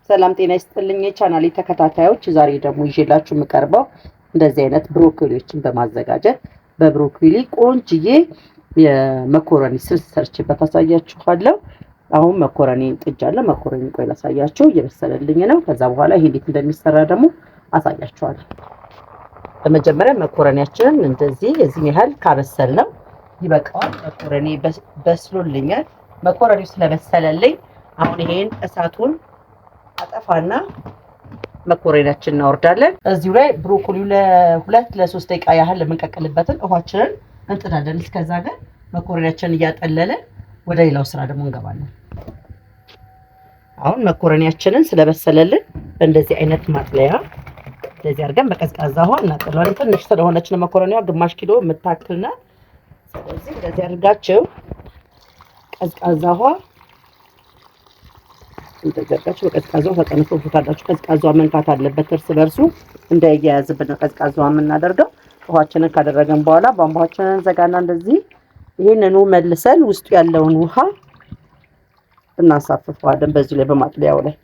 ሰላም ጤና ይስጥልኝ የቻናሌ ተከታታዮች፣ ዛሬ ደግሞ ይዤላችሁ የምቀርበው እንደዚህ አይነት ብሮኮሊዎችን በማዘጋጀት በብሮኮሊ ቆንጅዬ የመኮረኒ ስልስ ሰርችበት አሳያችኋለሁ። አሁን መኮረኒ ጥጃለሁ። መኮረኒ ቆይ ላሳያችሁ፣ እየበሰለልኝ ነው። ከዛ በኋላ ይሄ እንዴት እንደሚሰራ ደግሞ አሳያችኋለሁ። በመጀመሪያ መኮረኒያችንን እንደዚህ የዚህ ያህል ካበሰልነው ይበቃዋል። መኮረኒ በስሎልኛል። መኮረኒው ስለበሰለልኝ አሁን ይሄን እሳቱን አጠፋና መኮረኒያችንን እናወርዳለን። እዚሁ ላይ ብሮኮሊው ለ2-3 ደቂቃ ያህል ለምንቀቅልበትን ውሃችንን እንጥዳለን። እስከዛ ግን መኮረኒያችንን እያጠለለን ወደ ሌላው ስራ ደግሞ እንገባለን። አሁን መኮረኒያችንን ስለበሰለልን በእንደዚህ አይነት ማጥለያ እንደዚህ አድርገን በቀዝቃዛ ውሃ እናጥለዋለን። ትንሽ ስለሆነች ነው መኮረኒዋ፣ ግማሽ ኪሎ የምታክል ናት። ስለዚህ እንደዚህ አድርጋችሁ ቀዝቃዛ ውሃ እንደዘጋችሁ በቀዝቃዛው ተጠንቶታላችሁ። ቀዝቃዛው መንካት አለበት፣ እርስ በርሱ እንዳይያያዝብን ነው ቀዝቃዛው የምናደርገው። ውሃችንን ካደረገን በኋላ ቧንቧችንን ዘጋና እንደዚህ ይሄንኑ መልሰን ውስጡ ያለውን ውሃ እናሳፍፈዋለን በዚህ ላይ በማጥለያው ላይ።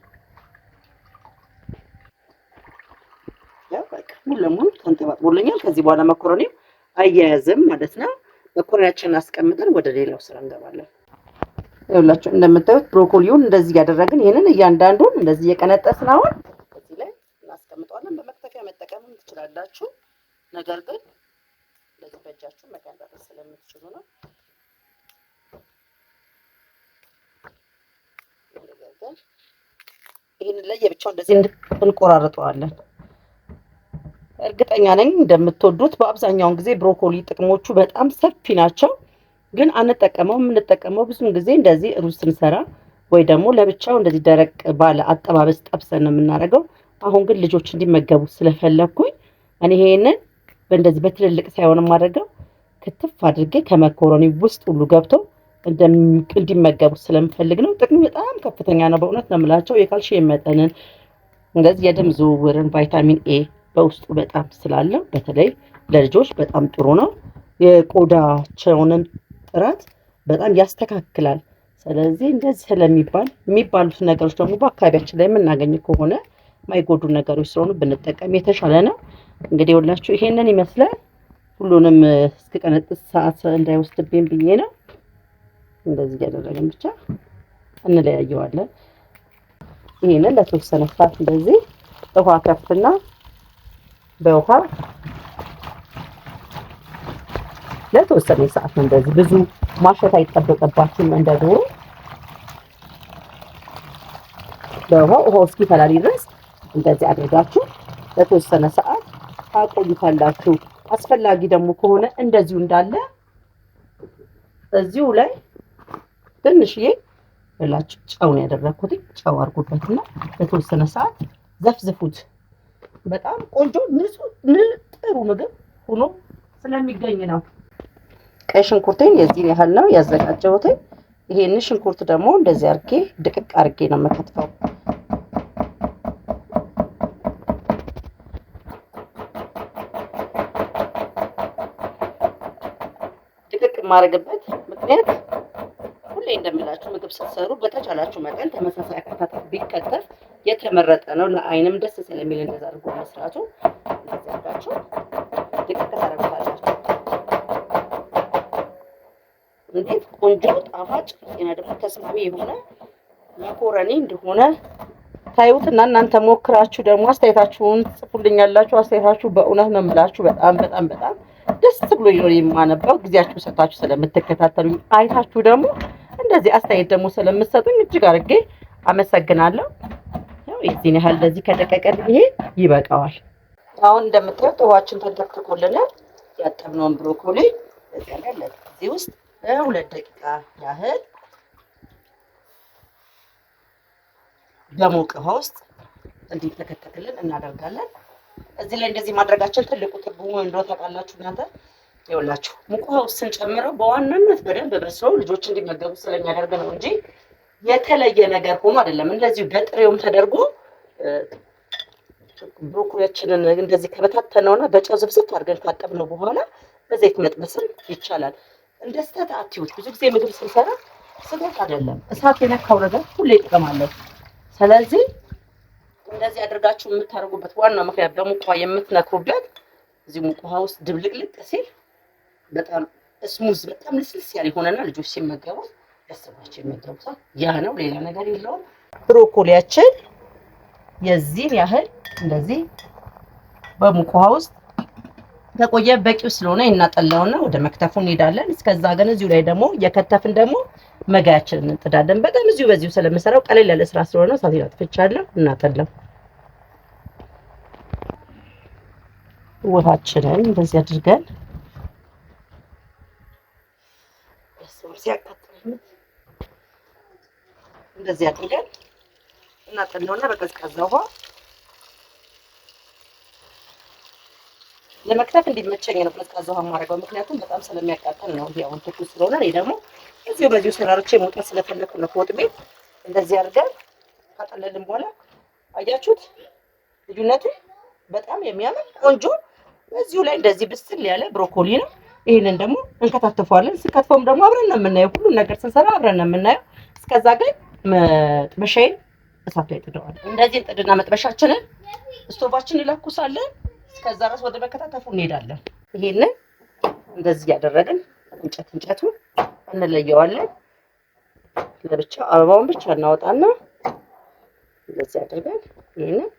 ያው በቃ ሙሉ ለሙሉ ተንጠባጥቦልኛል። ከዚህ በኋላ መኮረኒው አያያዝም ማለት ነው። መኮረኒያችንን አስቀምጠን ወደ ሌላው ስራ እንገባለን። ይኸውላችሁ እንደምታዩት ብሮኮሊውን እንደዚህ ያደረግን ይሄንን እያንዳንዱን እንደዚህ እየቀነጠስን አሁን እዚህ ላይ እናስቀምጠዋለን። በመክተፊያ መጠቀምም ትችላላችሁ፣ ነገር ግን እንደዚህ በእጃችሁ መቀንጠስ ስለምትችሉ ነው። ይሄንን ለየብቻው እንደዚህ እንቆራርጠዋለን። እርግጠኛ ነኝ እንደምትወዱት። በአብዛኛው ጊዜ ብሮኮሊ ጥቅሞቹ በጣም ሰፊ ናቸው፣ ግን አንጠቀመውም። የምንጠቀመው ብዙውን ጊዜ እንደዚህ ሩዝ ስንሰራ ወይ ደግሞ ለብቻው እንደዚህ ደረቅ ባለ አጠባበስ ጠብሰን ነው የምናደርገው። አሁን ግን ልጆች እንዲመገቡ ስለፈለኩኝ እኔ ይሄንን በእንደዚህ በትልልቅ ሳይሆን የማደርገው ክትፍ አድርጌ ከመኮረኒ ውስጥ ሁሉ ገብቶ እንዲመገቡ ስለምፈልግ ነው። ጥቅሙ በጣም ከፍተኛ ነው። በእውነት ነው የምላቸው። የካልሲየም መጠንን እንደዚህ የደም ዝውውርን ቫይታሚን ኤ በውስጡ በጣም ስላለው በተለይ ለልጆች በጣም ጥሩ ነው። የቆዳቸውንም ጥራት በጣም ያስተካክላል። ስለዚህ እንደዚህ የሚባሉት ነገሮች ደግሞ በአካባቢያችን ላይ የምናገኝ ከሆነ ማይጎዱ ነገሮች ስለሆኑ ብንጠቀም የተሻለ ነው። እንግዲህ ሁላችሁ ይሄንን ይመስላል። ሁሉንም እስከቀነጥስ ሰዓት እንዳይወስድብኝ ብዬ ነው እንደዚህ ያደረግን ብቻ እንለያየዋለን። ይሄንን ለተወሰነ ሰዓት እንደዚህ ውሃ ከፍና በውሃ ለተወሰነ ሰዓት እንደዚህ ብዙ ማሸት አይጠበቅባችሁም። እንደ ዶሮ ውሃው እስኪፈላል ድረስ እንደዚህ አድርጋችሁ ለተወሰነ ሰዓት ታቆዩታላችሁ። አስፈላጊ ደግሞ ከሆነ እንደዚሁ እንዳለ እዚሁ ላይ ትንሽዬ ብላችሁ ጨው ነው ያደረኩት። ጨው አድርጉበትና ለተወሰነ ሰዓት ዘፍዝፉት። በጣም ቆንጆ ንጹህ ጥሩ ምግብ ሆኖ ስለሚገኝ ነው። ቀይ ሽንኩርቴን የዚህ ያህል ነው ያዘጋጀሁት። ይሄን ሽንኩርት ደግሞ እንደዚህ አርጌ ድቅቅ አርጌ ነው መከትፈው። ድቅቅ ማረግበት ምክንያት ሁሌ እንደምላችሁ ምግብ ስትሰሩ በተቻላችሁ መጠን ተመሳሳይ አከታተፍ ቢከተፍ የተመረጠ ነው። ለአይንም ደስ ስለሚል እንደዛ አድርጎ መስራቱ። እንደዚህ አድርጋችሁ ድቅቅ ታረጋላችሁ። እንዴት ቆንጆ ጣፋጭ እና ደግሞ ተስማሚ የሆነ መኮረኒ እንደሆነ ታዩትና እናንተ ሞክራችሁ ደግሞ አስተያየታችሁን ጽፉልኛላችሁ። አስተያየታችሁ በእውነት ነው የምላችሁ በጣም በጣም በጣም ደስ ብሎኝ ነው የማነበው። ጊዜያችሁ ሰጣችሁ ስለምትከታተሉኝ አይታችሁ ደግሞ እንደዚህ አስተያየት ደግሞ ስለምትሰጡኝ እጅግ አድርጌ አመሰግናለሁ። ያው የዚህን ያህል እንደዚህ ከደቀቀልኝ ይሄ ይበቃዋል። አሁን እንደምታዩት ውሃችን ተንተክትኮልናል። ያጠብነውን ብሮኮሊ እዚህ ውስጥ 2 ደቂቃ ያህል በሞቀ ውሃ ውስጥ እንዲተከተክልን እናደርጋለን። እዚህ ላይ እንደዚህ ማድረጋችን ትልቁ ትርጉሙ እንደው ታውቃላችሁ እናንተ። ይኸውላችሁ ሙቅ ውሃ ውስጥ ስንጨምረው በዋናነት በደንብ በስሎ ልጆች እንዲመገቡ ስለሚያደርግ ነው እንጂ የተለየ ነገር ሆኖ አይደለም። እንደዚሁ በጥሬውም ተደርጎ ብሮኮሊያችንን እንደዚህ ከበታተነውና በጨው ዝብዝብ አድርገን ካጠብነው በኋላ በዘይት መጥበስም ይቻላል። እንደ ስህተት አትዩት። ብዙ ጊዜ ምግብ ስንሰራ ስህተት አይደለም፣ እሳት የነካው ነገር ሁሌ ይጠቅማል። ስለዚህ እንደዚህ አድርጋችሁ የምታደርጉበት ዋናው ምክንያት በሙቅ ውሃ የምትነክሩበት እዚህ ሙቅ ውሃ ውስጥ ድብልቅልቅ ሲል በጣም ስሙዝ በጣም ልስልስ ያለ ይሆነና ልጆች ሲመገቡ ደስ ብሏቸው ይመገቡታል። ያ ነው፣ ሌላ ነገር የለውም። ብሮኮሊያችን የዚህን ያህል እንደዚህ በሙቅ ውሃ ውስጥ ከቆየ በቂው ስለሆነ እናጠላውና ወደ መክተፉ እንሄዳለን። እስከዛ ግን እዚሁ ላይ ደግሞ የከተፍን ደግሞ መጋያችንን እንጥዳለን። በጣም በዚሁ ስለምሰራው ቀለል ያለ ስራ ስለሆነ ሳቴን አጥፍቻለሁ። እናጠላው ውሃችንን እንደዚህ አድርገን እንደዚህ አድርገን እናጠላውና በቀዝቃዛ ውሃ ለመክተፍ እንዲመቸኝ ነው ቀዝቃዛ ውሃ ማድረገው፣ ምክንያቱም በጣም ስለሚያቃጥል ነው። ያው ትኩስ ስለሆነ እኔ ደግሞ በዚሁ ሰራርቼ መውጣት ስለፈለኩ ነው ከወጥ ቤት። እንደዚህ አድርገን ካጠለልን በኋላ አያችሁት ልዩነቱ በጣም የሚያምር ቆንጆ። በዚሁ ላይ እንደዚህ ብስል ያለ ብሮኮሊ ነው። ይሄንን ደግሞ እንከታተፈዋለን። ስከትፈውም ደግሞ አብረን ነው የምናየው። ሁሉን ነገር ስንሰራ አብረን ነው የምናየው። እስከዛ ግን መጥበሻዬን እሳት ላይ ጥደዋለሁ። እንደዚህ ጥድና መጥበሻችንን ስቶቫችንን እንለኩሳለን። እስከዛ ድረስ ወደ መከታተፉ እንሄዳለን። ይሄንን እንደዚህ ያደረግን እንጨቱ እንለየዋለን። ለብቻ አበባውን ብቻ እናወጣና እንደዚህ አድርገን ይሄንን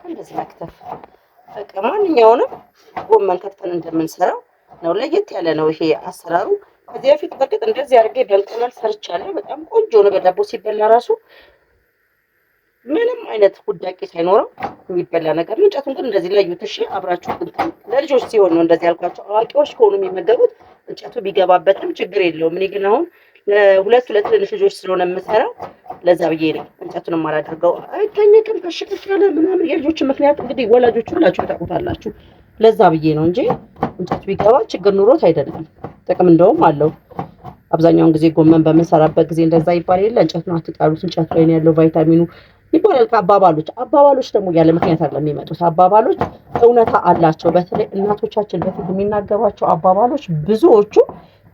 እንደዚህ መክተፍ። በቃ ማንኛውንም ጎመን ከትፈን እንደምንሰራው ነው። ለየት ያለ ነው ይሄ አሰራሩ። ከዚህ በፊት በርግጥ እንደዚህ አድርጌ በእንቁላል ሰርቻለሁ። በጣም ቆንጆ ነው። በዳቦ ሲበላ ራሱ ምንም አይነት ጉዳቂ ሳይኖረው የሚበላ ነገር ነው። እንጨቱን ግን እንደዚህ ለዩት። እሺ አብራችሁ ለልጆች ሲሆን ነው እንደዚህ ያልኳቸው። አዋቂዎች ከሆኑ የሚመገቡት እንጨቱ ቢገባበትም ችግር የለውም። እኔ ግን አሁን ለሁለት ትንሽ ልጆች ስለሆነ የምሰራው ለዛ ብዬ ነው እንጨቱን የማላደርገው። አይተኝክም ከሽክሽ ያለ ምናምን የልጆች ምክንያት እንግዲህ ወላጆቹ ሁላችሁ ታውቁታላችሁ። ለዛ ብዬ ነው እንጂ እንጨቱ ቢገባ ችግር ኑሮት አይደለም። ጥቅም እንደውም አለው። አብዛኛውን ጊዜ ጎመን በምንሰራበት ጊዜ እንደዛ ይባል የለ እንጨቱን አትጣሉት፣ እንጨቱ ላይ ያለው ቫይታሚኑ ይባላል አባባሎች ደግሞ ያለ ምክንያት አይደለም የሚመጡት። አባባሎች እውነታ አላቸው። በተለይ እናቶቻችን በፊት የሚናገሯቸው አባባሎች ብዙዎቹ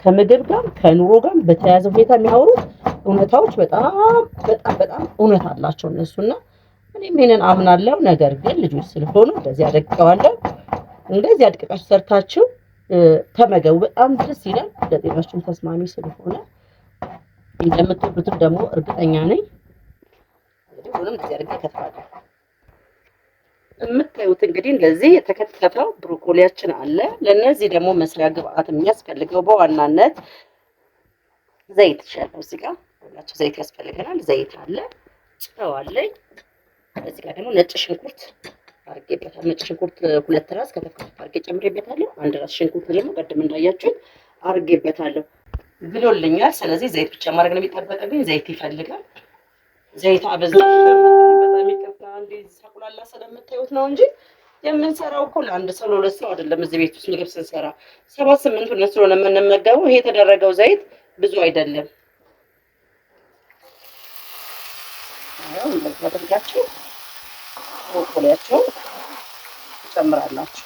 ከምግብ ጋር ከኑሮ ጋር በተያያዘ ሁኔታ የሚያወሩት እውነታዎች በጣም እውነት አላቸው እነሱና እኔም ይሄንን አምናለሁ። ነገር ግን ልጆች ስለሆኑ እንደዚህ አደቅቀዋለሁ። እንደዚህ አድቅቃችሁ ሰርታችሁ ተመገቡ። በጣም ደስ ይላል። ለጤናችሁም ተስማሚ ስለሆነ እንደምትወዱትም ደግሞ እርግጠኛ ነኝ። ሁሉንም እንደዚህ አድርጌ ከትፋለሁ። የምታዩት እንግዲህ እንደዚህ የተከተፈው ብሮኮሊያችን አለ። ለነዚህ ደግሞ መስሪያ ግብአት የሚያስፈልገው በዋናነት ዘይት ይሻላል። እዚህ ጋር ሁላችሁ ዘይት ያስፈልገናል። ዘይት አለ፣ ጨው አለ። እዚህ ጋር ደግሞ ነጭ ሽንኩርት አድርጌበታለሁ። ነጭ ሽንኩርት 2 ራስ ከተፈቀፈ አድርጌ ጨምሬበታለሁ። 1 ራስ ሽንኩርት ደግሞ ቀድም እንዳያችሁት አድርጌበታለሁ። ብሎልኛል። ስለዚህ ዘይት ብቻ ማድረግ ነው የሚጠበቅብኝ። ዘይት ይፈልጋል። ዘይት አበዛው በጣም ይከፋ እንደዚህ ሳቁላላ ስለምታዩት ነው እንጂ የምንሰራው እኮ ለአንድ ሰው ለሁለት ሰው አይደለም። እዚህ ቤት ውስጥ ምግብ ስንሰራ 7-8 ሆነን ስለሆነ የምንመገበው ይሄ የተደረገው ዘይት ብዙ አይደለም። አሁን እንደዚህ አድርጋችሁ ብሮኮሊያችሁን ትጨምራላችሁ።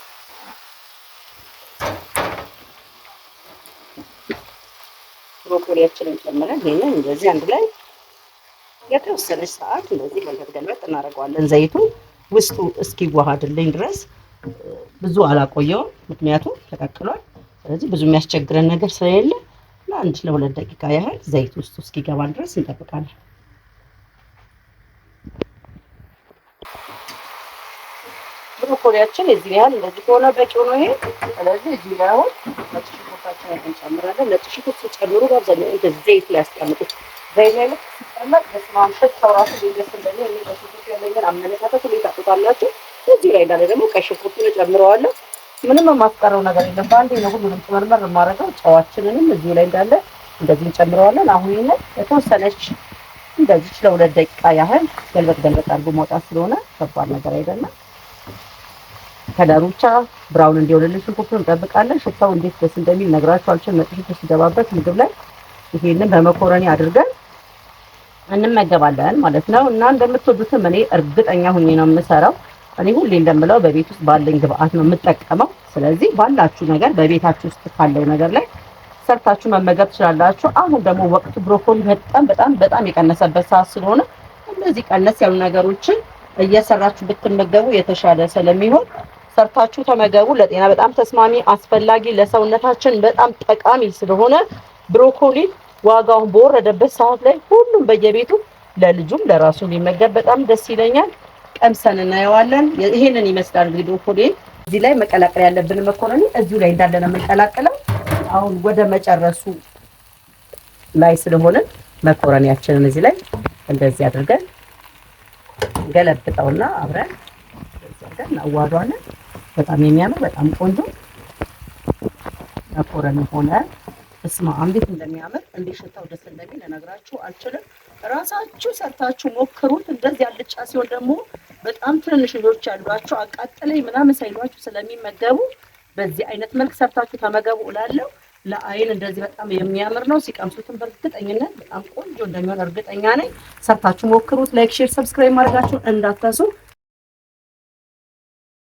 ብሮኮሊያችንን ጨምረን ይሄንን እንደዚህ አንድ ላይ የተወሰነች ሰዓት እንደዚህ ገልበጥ እናደርገዋለን። ዘይቱ ውስጡ እስኪዋሃድልኝ ድረስ ብዙ አላቆየውም፣ ምክንያቱም ተቀቅሏል። ስለዚህ ብዙ የሚያስቸግረን ነገር ስለሌለ ለ1-2 ደቂቃ ያህል ዘይት ውስጡ እስኪገባ ድረስ እንጠብቃለን። ብሮኮሊያችን እዚህ ያህል እንደዚህ ከሆነ በቂው ነው ይሄ። ስለዚህ እዚህ ላይ አሁን ነጭ ሽንኩርታችንን እንጨምራለን። ነጭ ሽንኩርት ሲጨምሩ በአብዛኛው እንደዚህ ዘይት ላይ ያስቀምጡት። ዘይት ላይ ሲጨመር በስማም ሽታው ራሱ ሊደስ እንደዚህ እኔ በሽንኩርት ያለኝን አመለካከት ሁሉ ታውቁታላችሁ። እዚህ ላይ እንዳለ ደግሞ ቀይ ሽንኩርቱን እጨምረዋለሁ። ምንም የማስቀረው ነገር የለም። በአንዴ ነው ሁሉንም ጨመርመር የማደርገው። ጨዋችንንም እዚህ ላይ እንዳለ እንደዚህ እንጨምረዋለን። አሁን ይሄንን የተወሰነች እንደዚህ ለ2 ደቂቃ ያህል ገልበጥ አድርጎ መውጣት ስለሆነ ከባድ ነገር አይደለም። ከለሩ ብቻ ብራውን እንዲሆንልን ሽንኩርቱን እንጠብቃለን። ሽታው እንዴት ደስ እንደሚል ነግራችሁ አልችልም። ነጭ ሽንኩርት ሲገባበት ምግብ ላይ ይሄንን በመኮረኒ አድርገን እንመገባለን ማለት ነው። እና እንደምትወዱትም እኔ እርግጠኛ ሁኜ ነው የምሰራው። እኔ ሁሌ እንደምለው በቤት ውስጥ ባለኝ ግብአት ነው የምጠቀመው። ስለዚህ ባላችሁ ነገር በቤታችሁ ውስጥ ካለው ነገር ላይ ሰርታችሁ መመገብ ትችላላችሁ። አሁን ደግሞ ወቅቱ ብሮኮሊ በጣም የቀነሰበት ሰዓት ስለሆነ እንደዚህ ቀነስ ያሉ ነገሮችን እየሰራችሁ ብትመገቡ የተሻለ ስለሚሆን ሰርታችሁ ተመገቡ። ለጤና በጣም ተስማሚ አስፈላጊ ለሰውነታችን በጣም ጠቃሚ ስለሆነ ብሮኮሊ ዋጋውን በወረደበት ሰዓት ላይ ሁሉም በየቤቱ ለልጁም ለራሱ ሊመገብ በጣም ደስ ይለኛል። ቀምሰን እናየዋለን። ይሄንን ይመስላል እንግዲህ ብሮኮሊ። እዚህ ላይ መቀላቀል ያለብን መኮረኒ እዚሁ ላይ እንዳለ ነው የምንቀላቅለው። አሁን ወደ መጨረሱ ላይ ስለሆነ መኮረኒያችንን እዚህ ላይ እንደዚህ አድርገን ገለብጠውና አብረን እንደዚህ አድርገን እናዋህዷለን። በጣም የሚያምር በጣም ቆንጆ መኮረኒ ሆነ። እስማ እንዴት እንደሚያምር እንዴት ሽታው ደስ እንደሚል ልነግራችሁ አልችልም። ራሳችሁ ሰርታችሁ ሞክሩት። እንደዚህ አልጫ ሲሆን ደግሞ በጣም ትንንሽ ልጆች ያሏችሁ አቃጠለኝ ምናምን ሳይሏችሁ ስለሚመገቡ በዚህ አይነት መልክ ሰርታችሁ ተመገቡ እላለሁ። ለአይን እንደዚህ በጣም የሚያምር ነው። ሲቀምሱትም በእርግጠኝነት በጣም ቆንጆ እንደሚሆን እርግጠኛ ነኝ። ሰርታችሁ ሞክሩት። ላይክ፣ ሼር፣ ሰብስክራይብ ማድረጋችሁን እንዳትረሱ።